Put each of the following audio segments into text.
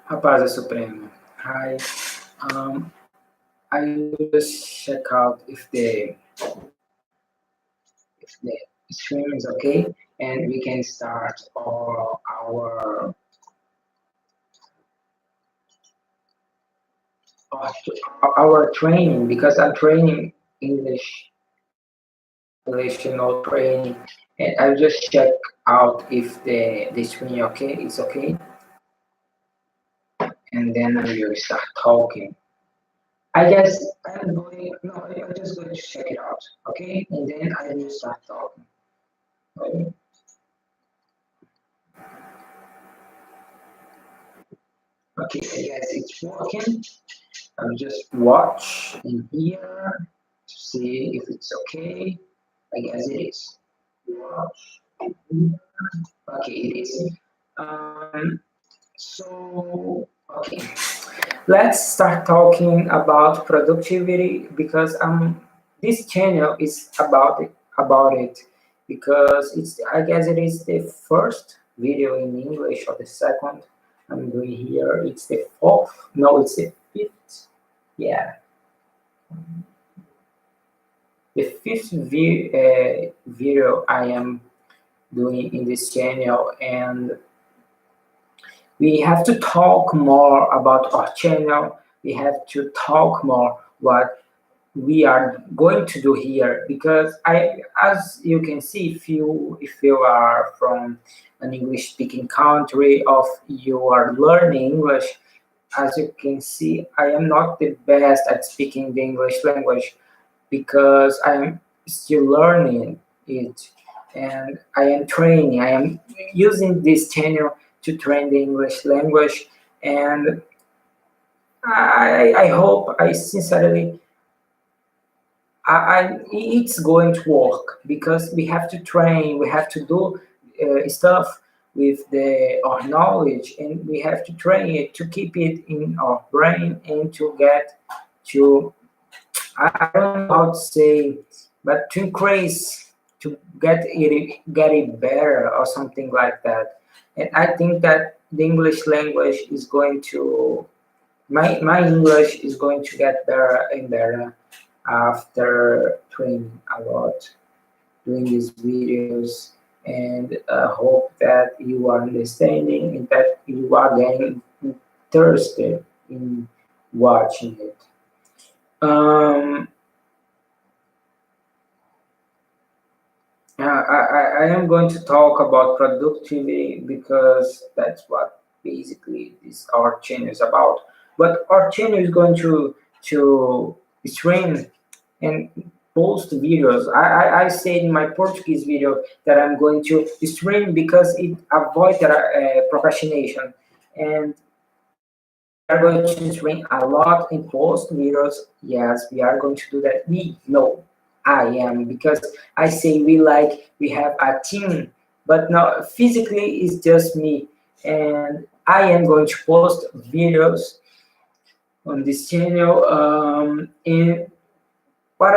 Rapaza Supremo. Hi. Um, I will just check out if the stream is okay, and we can start our our training because I'm training English relational training, and I'll just check out if the screen okay is okay, and then we will start talking. I guess I'm going. No, I'm just going to check it out, okay, and then I will start talking. Okay, okay, I guess it's working. I'll just watch in here to see if it's okay. I guess it is. Watch. Okay, it is. Um, okay, let's start talking about productivity because this channel is about it because it's I guess it is the first video in English or the second I'm doing here. It's the fourth. No, it's the fifth. Yeah, the fifth video I am doing in this channel, and we have to talk more about our channel. We have to talk more what we are going to do here because as you can see, if you are from an English speaking country or you are learning English, as you can see, I am not the best at speaking the English language because I'm still learning it, and I am training. I am using this channel to train the English language, and I hope, I sincerely, it's going to work because we have to train, we have to do stuff with our knowledge, and we have to train it to keep it in our brain and to get to, I don't know how to say, but to increase, to get it better or something like that. And I think that the English language is going to, my English is going to get better and better after training a lot, doing these videos, and hope that you are understanding and that you are getting interested in watching it. Um, I am going to talk about productivity because that's what basically this our channel is about. But our channel is going to stream and post videos. I said in my Portuguese video that I'm going to stream because it avoids procrastination, and we are going to stream a lot and post videos. Yes, we are going to do that. We know I am because I say we have a team, but now physically it's just me, and I am going to post videos on this channel. And what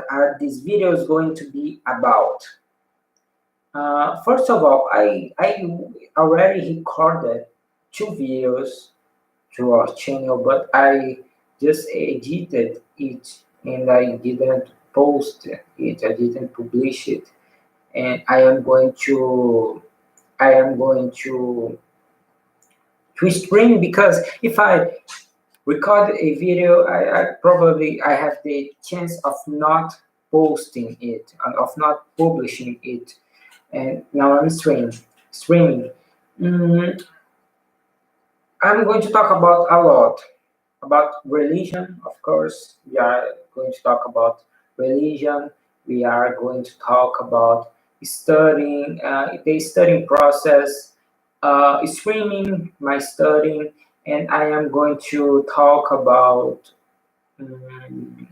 are these videos going to be about? First of all, I already recorded two videos to our channel, but I just edited it and I didn't post it. I didn't publish it, and I am going to stream because if I record a video, I have the chance of not posting it and of not publishing it, and now I'm streaming. Mm, I'm going to talk about a lot about religion. Of course, we are going to talk about religion. We are going to talk about studying, the studying process, streaming, my studying, and I am going to talk about um,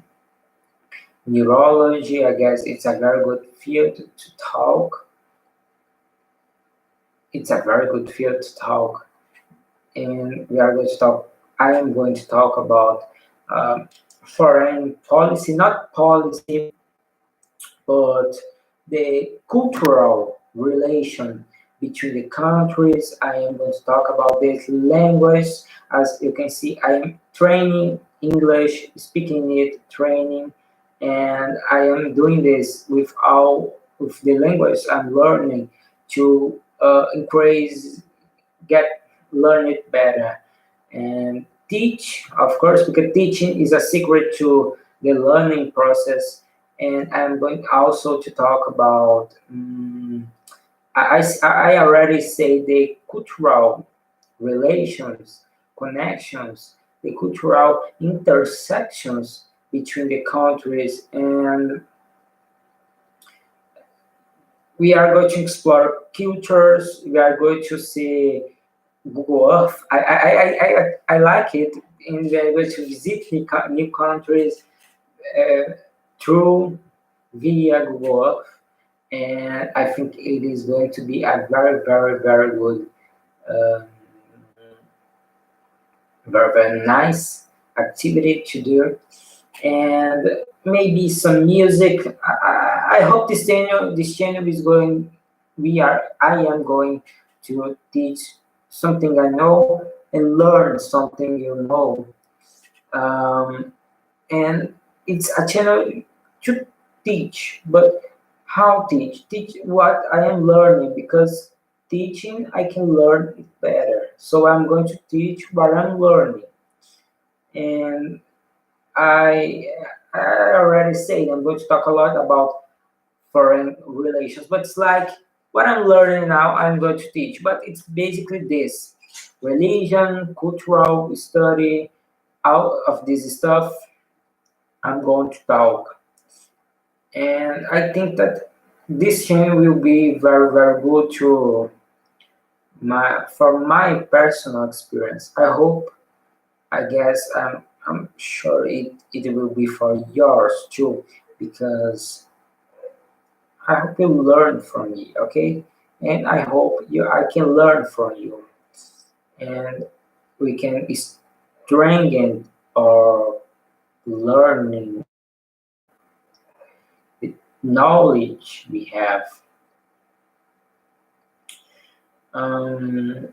neurology. I guess it's a very good field to talk. It's a very good field to talk, and we are going to talk. I am going to talk about um, foreign policy, not policy, but the cultural relation between the countries. I am going to talk about this language. As you can see, I am training English, speaking it, training, and I am doing this with all with the language I'm learning to increase, get, learn it better, and teach, of course, because teaching is a secret to the learning process. And I'm going also to talk about, I already say the cultural relations, connections, the cultural intersections between the countries, and we are going to explore cultures. We are going to see Google Earth. I like it, and we are going to visit new countries uh, through via Google Earth, and I think it is going to be a very, very, very good, um, very, very nice activity to do, and maybe some music. I hope this channel is going. I am going to teach something I know and learn something you know. Um, and it's a channel to teach, but how teach what I am learning, because teaching I can learn it better, so I'm going to teach what I'm learning. And i I already said I'm going to talk a lot about foreign relations, but it's like what I'm learning now I'm going to teach, but it's basically this: religion, cultural study. Out of this stuff I'm going to talk. And I think that this channel will be very, very good to for my personal experience. I hope, I guess, I'm sure it will be for yours too, because I hope you learn from me, okay? And I hope I can learn from you, and we can strengthen our learning, the knowledge we have. Um,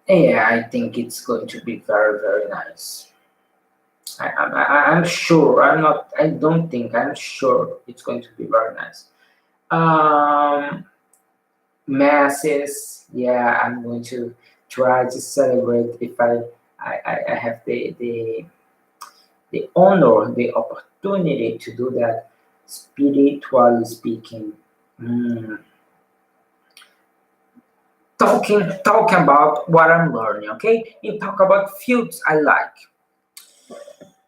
yeah, I think it's going to be very, very nice. I'm sure. I'm not. I don't think. I'm sure it's going to be very nice. Um, Masses. Yeah, I'm going to try to celebrate if I have the honor, the opportunity to do that. Spiritually speaking. Mm. Talking about what I'm learning, okay? And talk about fields I like.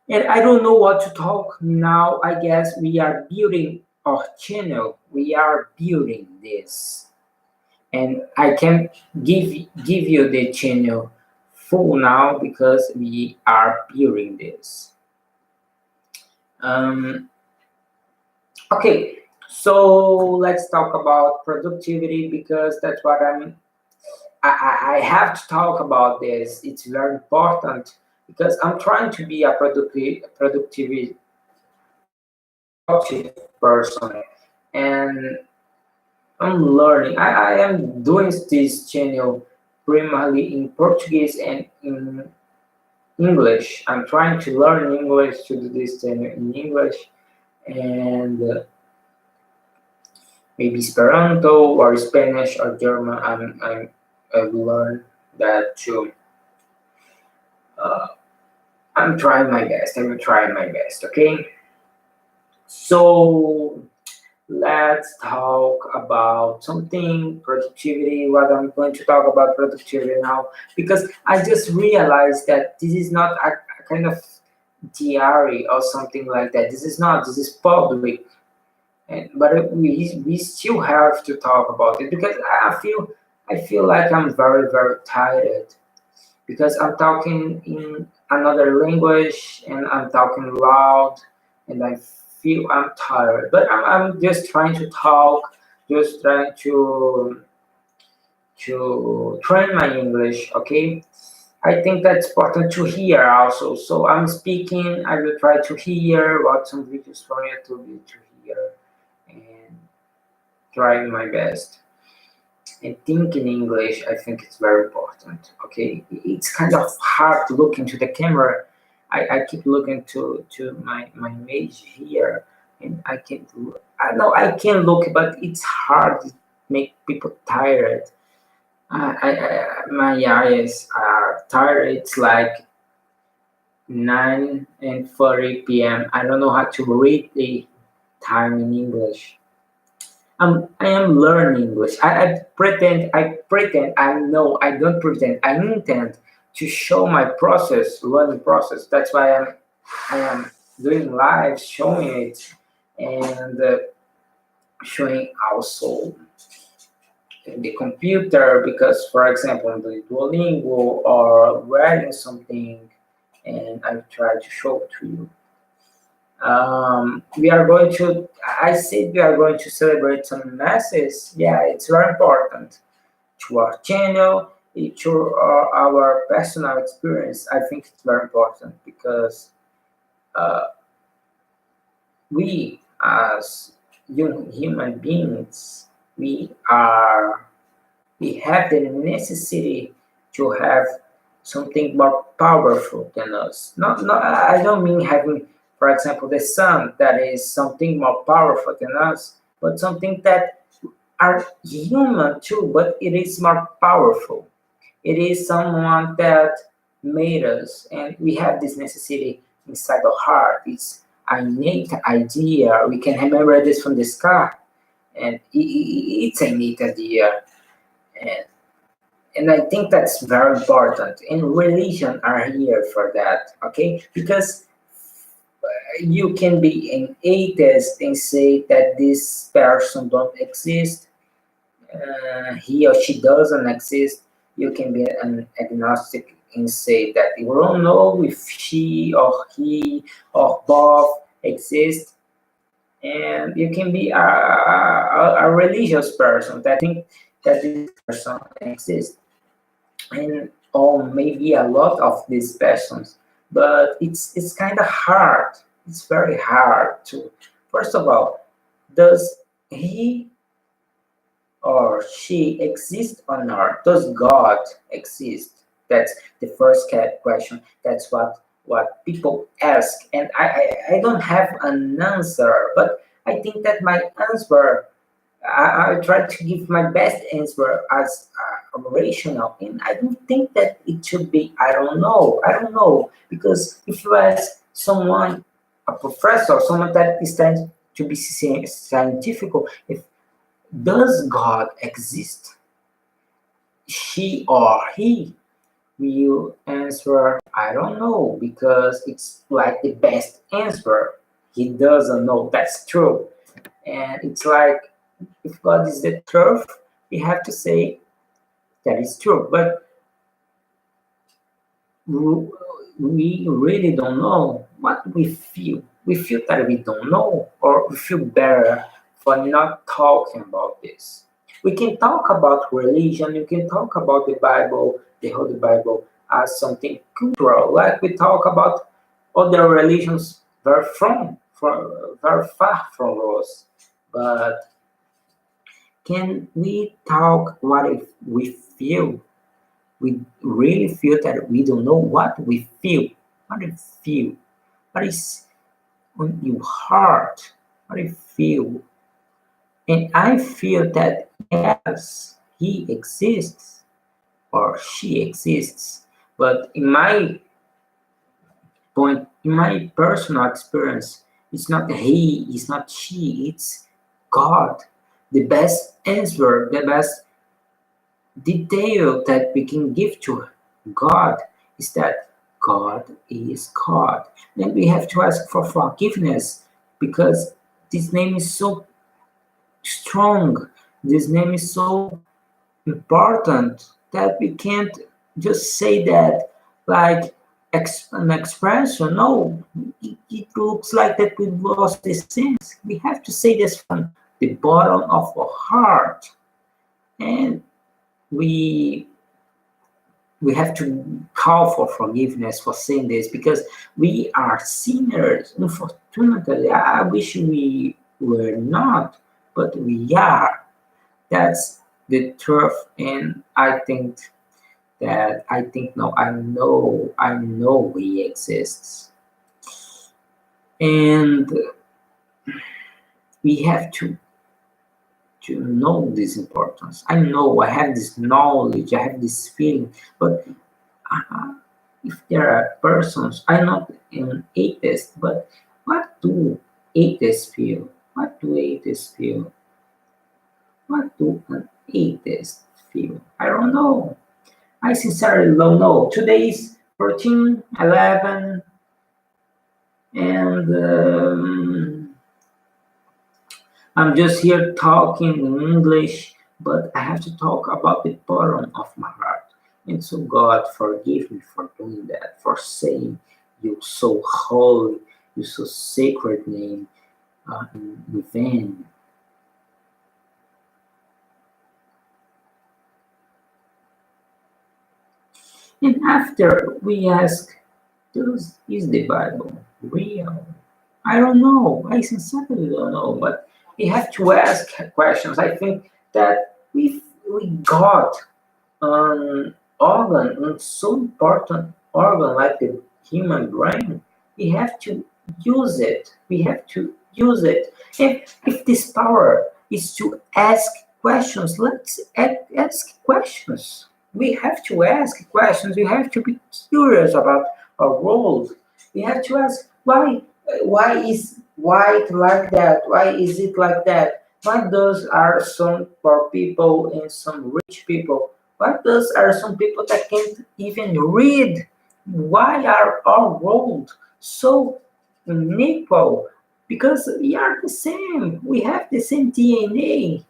And I don't know what to talk now. I guess we are building our channel. We are building this, and I can give you the channel full now because we are building this. Um, okay, so let's talk about productivity, because that's what I have to talk about this. It's very important because I'm trying to be a productive person, and I'm learning. I am doing this channel primarily in Portuguese and in English. I'm trying to learn English to do this channel in English, and maybe Esperanto or Spanish or German. I've learned that too. Uh, I'm trying my best. I will try my best. Okay. So let's talk about something productivity. What I'm going to talk about productivity now, because I just realized that this is not a kind of diary or something like that. This is not. This is public, but we still have to talk about it, because I feel like I'm very, very tired, because I'm talking in another language and I'm talking loud, and I feel I'm tired. But I'm just trying to talk, just trying to train my English. Okay, I think that's important to hear also. So I'm speaking. I will try to hear, watch some videos from YouTube to hear, and try my best. and think in English, I think it's very important. Okay, it's kind of hard to look into the camera. I keep looking to my image here, and I know I can look, but it's hard. It make people tired. My eyes are tired. It's like 9:40 p.m. I don't know how to read the time in English. I am learning English. I pretend I know. I don't pretend. I intend to show my process, learning process. That's why I am doing live, showing it, and showing also the computer. Because, for example, in the Duolingo or writing something, and I try to show it to you. We are going to, I said we are going to celebrate some masses. Yeah, it's very important to our channel, to our personal experience. I think it's very important because uh, we as human beings, we are, we have the necessity to have something more powerful than us. Not, I don't mean having, for example, the sun that is something more powerful than us, but something that are human too, but it is more powerful. It is someone that made us, and we have this necessity inside our heart. It's an innate idea. We can remember this from the sky, and it's an innate idea. And and I think that's very important. And religion are here for that, okay? Because you can be an atheist and say that this person don't exist, he or she doesn't exist. You can be an agnostic and say that you don't know if she or he or both exist. And you can be a religious person that think that this person exists, and or maybe a lot of these persons, but it's kind of hard. It's very hard to, first of all, does he or she exist or not? Does God exist? That's the first question. That's what people ask, and I don't have an answer, but I think that my answer, I try to give my best answer as rational, and I don't think that it should be. I don't know, because if you ask someone, a professor, someone that is trying to be scientific, if does God exist, she or he will answer, I don't know, because it's like the best answer. He doesn't know. That's true, and it's like if God is the truth, we have to say that is true. But we really don't know what we feel. We feel that we don't know, or we feel better for not talking about this. We can talk about religion, you can talk about the Bible, the Holy Bible, as something cultural, like we talk about other religions very far from us. But can we talk what if we feel? We really feel that we don't know what we feel. What do you feel? What is on your heart? What do you feel? And I feel that yes, he exists or she exists. But in my point, in my personal experience, it's not he, it's not she, it's God. The best answer, the best detail that we can give to God is that God is God. Then we have to ask for forgiveness because this name is so strong, this name is so important that we can't just say that like an expression. No, it looks like that we've lost this sense. We have to say this from the bottom of our heart, and we we have to call for forgiveness for saying this because we are sinners. Unfortunately, I wish we were not, but we are. That's the truth, and I think no, I know he exists, and we have to know this importance. I know I have this knowledge, I have this feeling, but uh, if there are persons, I'm not an atheist, but what do atheists feel? What do atheists feel? What do an atheist feel? I don't know. I sincerely don't know. Today is 14/11, and I'm just here talking in English, but I have to talk about the bottom of my heart. And so, God, forgive me for doing that, for saying you so holy, you so sacred name in vain. And after we ask, is the Bible real? I don't know. I sincerely don't know, but we have to ask questions. I think that we got an organ, a so important organ like the human brain. We have to use it. We have to use it. If this power is to ask questions, let's ask questions. We have to ask questions. We have to be curious about our world. We have to ask why is white like that? Why is it like that? Why those are some poor people and some rich people? Why those are some people that can't even read? Why are our world so unequal? Because we are the same. We have the same DNA.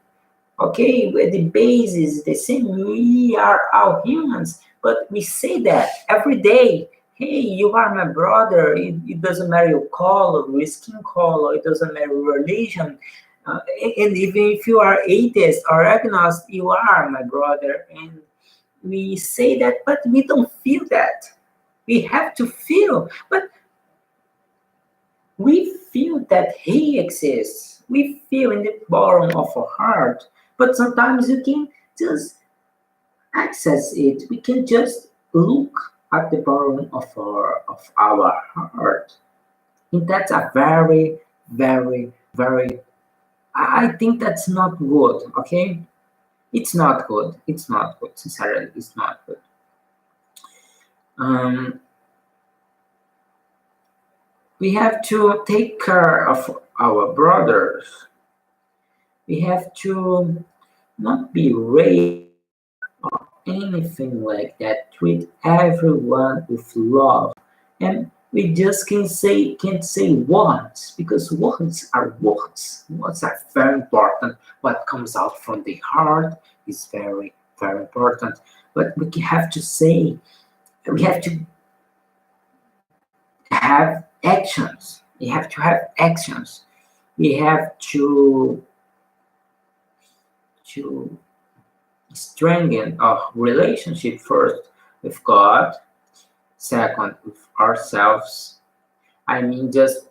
Okay, the base is the same. We are all humans, but we say that every day. Hey, you are my brother. It doesn't matter your color, your skin color. It doesn't matter your religion. And even if you are atheist or agnostic, you are my brother. And we say that, but we don't feel that. We have to feel, but we feel that he exists. We feel in the bottom of our heart, but sometimes you can just access it. We can just look at the bottom of our heart. And that's a very, very, very. I think that's not good. Okay, it's not good. It's not good. Sincerely, it's not good. Um, we have to take care of our brothers. We have to not be racist or anything like that. Treat everyone with love. And we just can't say words because words are words. Words are very important. What comes out from the heart is very, very important. But we have to say, we have to have actions. We have to have actions. We have to strengthen our relationship first with God, second with ourselves. I mean, just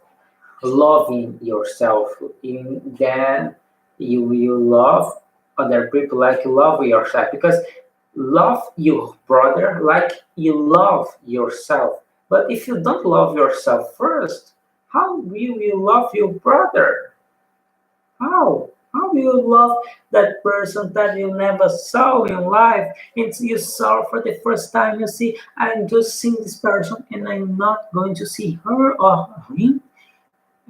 loving yourself. In then you will love other people like you love yourself because love your brother like you love yourself. But if you don't love yourself first, how will you love your brother? How? How will you love that person that you never saw in life? It's you saw for the first time. You see, I'm just seeing this person, and I'm not going to see her or him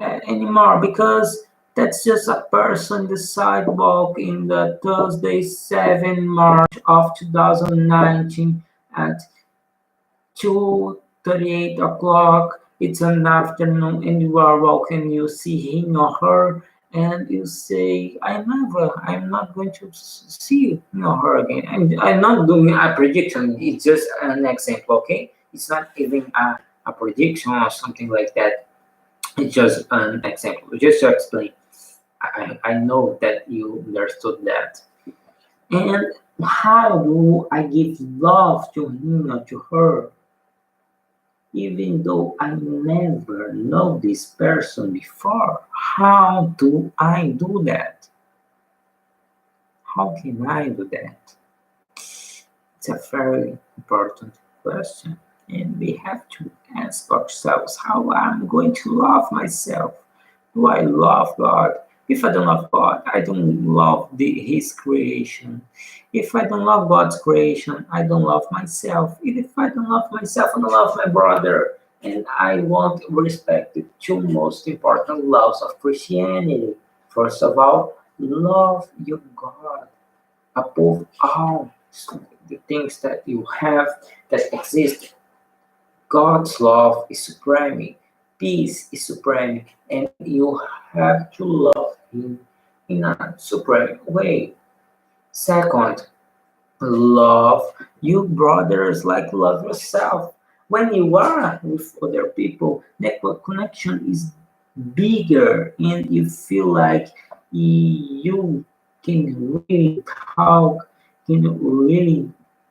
anymore because that's just a person in the sidewalk in the Thursday 7 March of 2019 at 2:38 o'clock. It's an afternoon, and you are walking. You see him or her, and you say, I'm not going to see him or her again. I'm not doing a prediction. It's just an example, okay? It's not even a prediction or something like that. It's just an example, just to explain. I know that you understood that. And how do I give love to him or to her? Even though I never know this person before, how do I do that? How can I do that? It's a very important question. And we have to ask ourselves how I'm going to love myself. Do I love God? If I don't love God, I don't love His creation. If I don't love God's creation, I don't love myself. If I don't love myself, I don't love my brother. And I won't respect the two most important loves of Christianity. First of all, love your God above all the things that you have that exist. God's love is supreme, peace is supreme, and you have to love Him in a supreme way. Second, love your brothers like love yourself. When you are with other people, network connection is bigger, and you feel like you can really talk, can really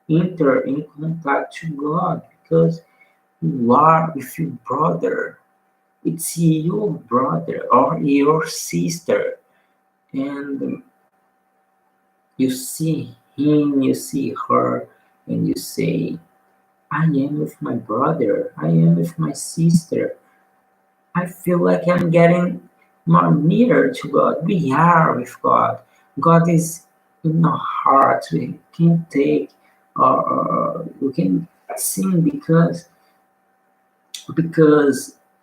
enter in contact to God because you are with your brother. It's your brother or your sister, and you see him, you see her, and you say, I am with my brother, I am with my sister. I feel like I'm getting more nearer to God. We are with God. God is in our hearts. We can take, we can sing because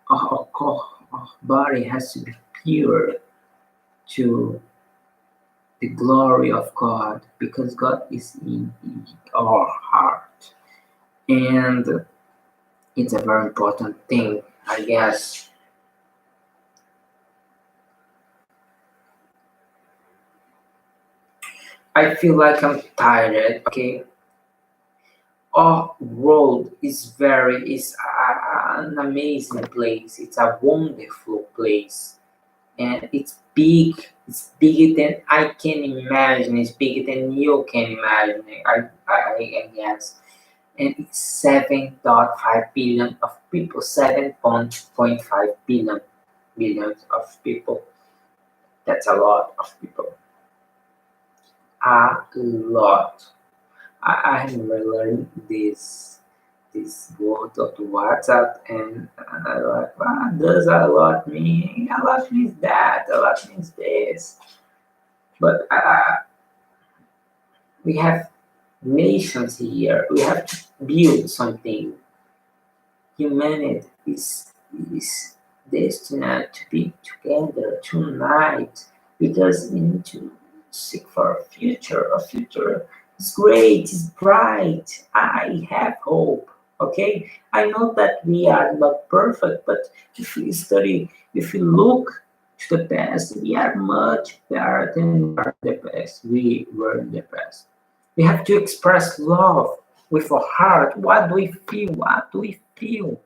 our body has to be pure to the glory of God because God is in our heart. And it's a very important thing, I guess. I feel like I'm tired, okay? Our world is an amazing place. It's a wonderful place. And it's big. It's bigger than I can imagine. It's bigger than you can imagine. I guess. And it's 7.5 billion of people. 7.5 billions of people. That's a lot of people. A lot. I have learned this word of WhatsApp, and I like, what does a lot mean? A lot means that, a lot means this. But we have nations here. We have to build something. Humanity is destined to be together tonight because we need to seek for a future. A future is great, is bright. I have hope. Okay, I know that we are not perfect, but if we study, if we look to the past, we are much better than we are the past. We were in the past. We have to express love with our heart. What do we feel? What do we feel?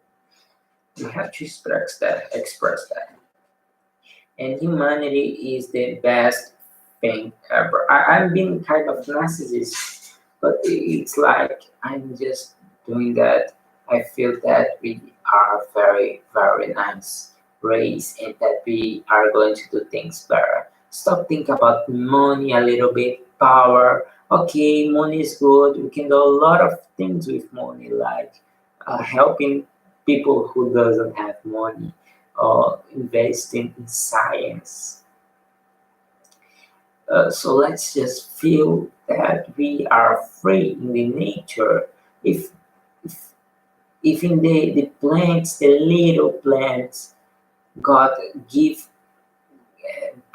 We have to express that. And humanity is the best thing ever. I'm being kind of narcissist, but it's like I'm just doing that. I feel that we are very, very nice race and that we are going to do things better. Stop thinking about money a little bit, power. Okay, money is good. We can do a lot of things with money, like helping people who doesn't have money or investing in science. So let's just feel that we are free in the nature. If if, if in the plants, the little plants, God give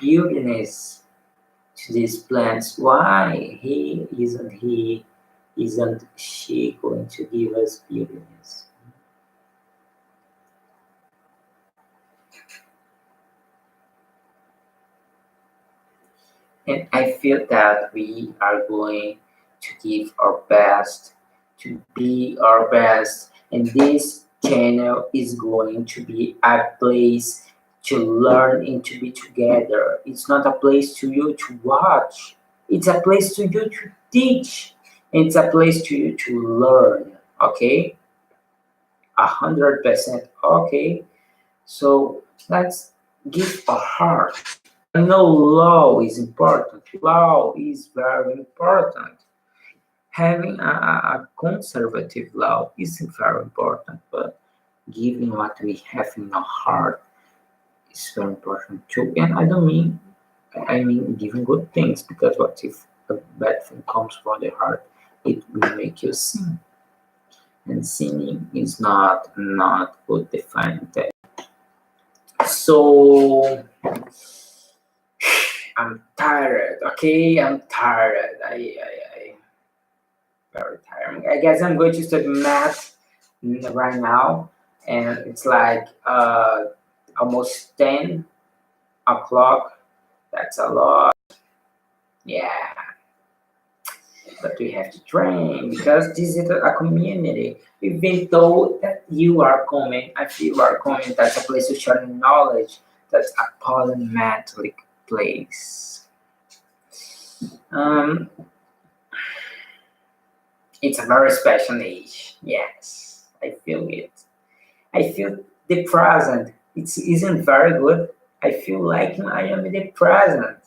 beautiness to these plants, why he isn't she going to give us beautiness? And I feel that we are going to give our best, to be our best. And this channel is going to be a place to learn and to be together. It's not a place to you to watch, it's a place to you to teach. And it's a place to you to learn. Okay? 100% okay. So let's give a heart I know law is important. Law is very important. Having a conservative law is very important, but giving what we have in our heart is very important too. And I mean giving good things, because what if a bad thing comes from the heart? It will make you sin, and sinning is not good defined. So I'm tired. Okay, I'm tired. I very tired. I guess I'm going to study math right now, and it's like almost 10 o'clock. That's a lot. Yeah, but we have to train because this is a community. Even though that you are coming, I feel you are coming. That's a place to share knowledge. That's a polymetric place. Um, it's a very special age. Yes, I feel it. I feel the present. It isn't very good. I feel like I am in the present.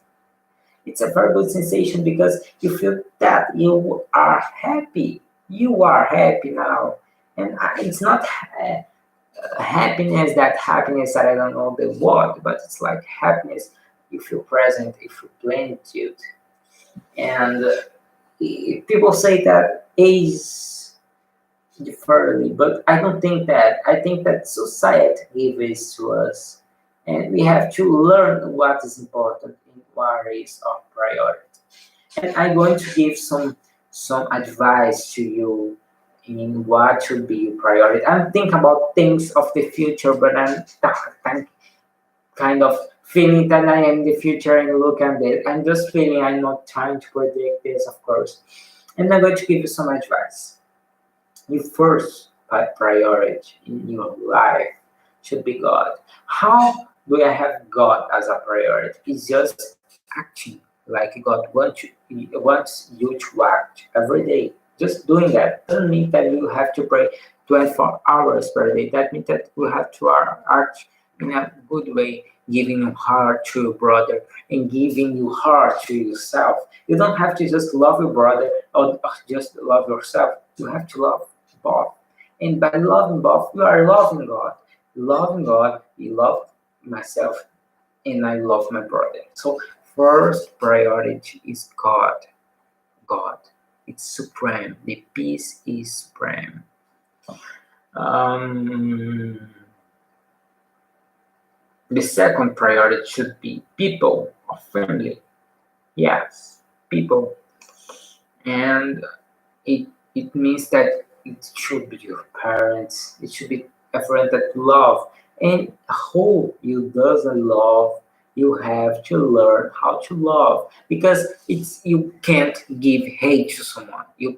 It's a very good sensation because you feel that you are happy. You are happy now. And it's not happiness that I don't know the word, but it's like happiness. You feel present, you feel plenitude. And people say that age differently, but I don't think that. I think that society gives to us, and we have to learn what is important and what is our priority. And I'm going to give some advice to you in what should be your priority. I'm thinking about things of the future, but I'm kind of feeling that I am the future and look at it. I'm just feeling, I'm not trying to predict this, of course. And I'm going to give you some advice. Your first priority in your life should be God. How do I have God as a priority? It's just acting like God wants you to act every day. Just doing that doesn't mean that you have to pray 24 hours per day. That means that you have to act in a good way, giving your heart to your brother and giving your heart to yourself. You don't have to just love your brother or just love yourself. You have to love both. And by loving both, you are loving God. Loving God, you love myself, and I love my brother. So first priority is God. God. It's supreme. The peace is supreme. Um, the second priority should be people or family. Yes, people. And it means that it should be your parents, it should be a friend that you love. And who you doesn't love, you have to learn how to love, because it's you can't give hate to someone. You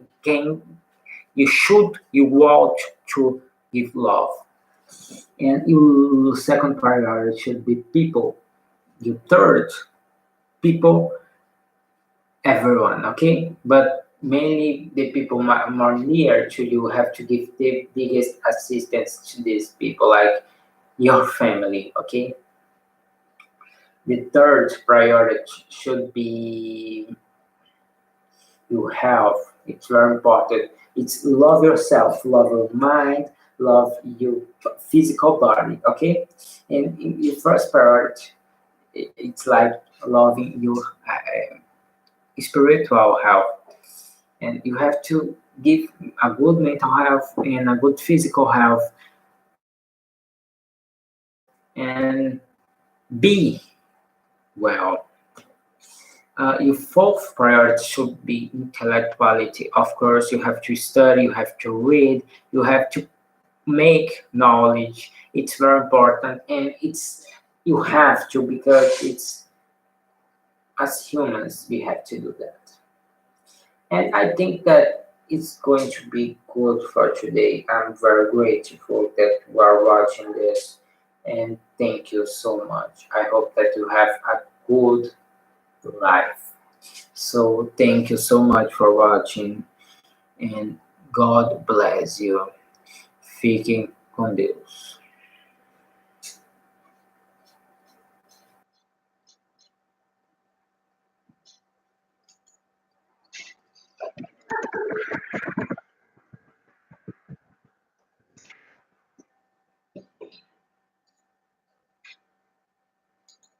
want to give love. And your second priority should be people. Your third, people, everyone, okay? But mainly the people more near to you have to give the biggest assistance to these people, like your family, okay? The third priority should be your health. It's very important. It's love yourself, love your mind, love your physical body, okay? And in your first priority, it's like loving your spiritual health, and you have to give a good mental health and a good physical health, and be well. Your fourth priority should be intellectuality. Of course, you have to study, you have to read, you have to make knowledge. It's very important, and you have to, because it's as humans we have to do that. And I think that it's going to be good for today. I'm very grateful that you are watching this, and thank you so much. I hope that you have a good life. So, thank you so much for watching, and God bless you. Fiquem com Deus.